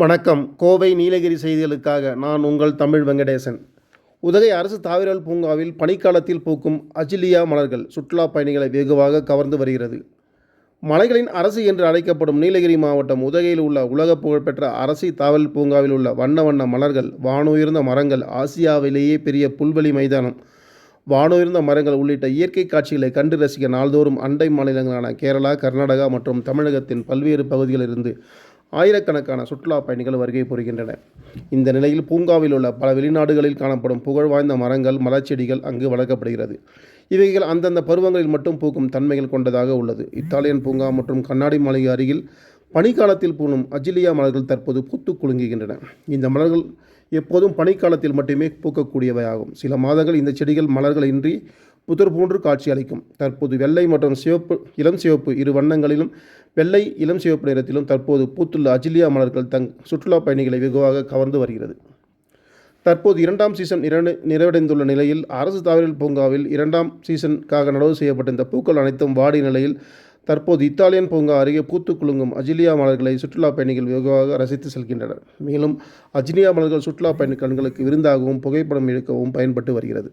வணக்கம். கோவை நீலகிரி செய்திகளுக்காக நான் உங்கள் தமிழ் வெங்கடேசன். உதகை அரசு தாவரவியல் பூங்காவில் பனிக்காலத்தில் பூக்கும் அஜிலியா மலர்கள் சுற்றுலா பயணிகளை வெகுவாக கவர்ந்து வருகிறது. மலைகளின் அரசு என்று அழைக்கப்படும் நீலகிரி மாவட்டம் உதகையில் உள்ள உலக புகழ்பெற்ற அரசு தாவரவியல் பூங்காவில் உள்ள வண்ண வண்ண மலர்கள், வானுயர்ந்த மரங்கள், ஆசியாவிலேயே பெரிய புல்வெளி மைதானம், வானுயர்ந்த மரங்கள் உள்ளிட்ட இயற்கை காட்சிகளை கண்டு ரசிக்க நாள்தோறும் அண்டை மாநிலங்களான கேரளா, கர்நாடகா மற்றும் தமிழகத்தின் பல்வேறு பகுதிகளிலிருந்து ஆயிரக்கணக்கான சுற்றுலா பயணிகள் வருகை புரிகின்றனர். இந்த நிலையில் பூங்காவில் உள்ள பல வெளிநாடுகளில் காணப்படும் புகழ்வாய்ந்த மரங்கள், மலர்ச்செடிகள் அங்கு வளர்க்கப்படுகிறது. இவைகள் அந்தந்த பருவங்களில் மட்டும் பூக்கும் தன்மைகள் கொண்டதாக உள்ளது. இத்தாலியன் பூங்கா மற்றும் கண்ணாடி மாளிகை அருகில் பனிக்காலத்தில் பூணும் அஜிலியா மலர்கள் தற்போது பூத்து குலுங்குகின்றன. இந்த மலர்கள் எப்போதும் பனிக்காலத்தில் மட்டுமே பூக்கக்கூடியவையாகும். சில மாதங்கள் இந்த செடிகள் மலர்கள் இன்றி புதர் போன்று காட்சி அளிக்கும். தற்போது வெள்ளை மற்றும் சிவப்பு, இளம் சிவப்பு இரு வண்ணங்களிலும், வெள்ளை இளம் சிவப்பு நிறத்திலும் தற்போது பூத்துள்ள அஜிலியா மலர்கள் சுற்றுலா பயணிகளை வெகுவாக கவர்ந்து வருகிறது. தற்போது 2ஆம் சீசன் நிறைவடைந்துள்ள நிலையில் அரசு தாவரவியல் பூங்காவில் 2ஆம் சீசனுக்காக நடவு செய்யப்பட்ட இந்த பூக்கள் அனைத்தும் வாடிய நிலையில் தற்போது இத்தாலியன் பூங்கா அருகே பூத்து குலுங்கும் அஜிலியா மலர்களை சுற்றுலா பயணிகள் வெகுவாக ரசித்து செல்கின்றனர். மேலும் அஜிலியா மலர்கள் சுற்றுலா பயணி கண்களுக்கு விருந்தாகவும் புகைப்படம் எடுக்கவும் பயன்பட்டு வருகிறது.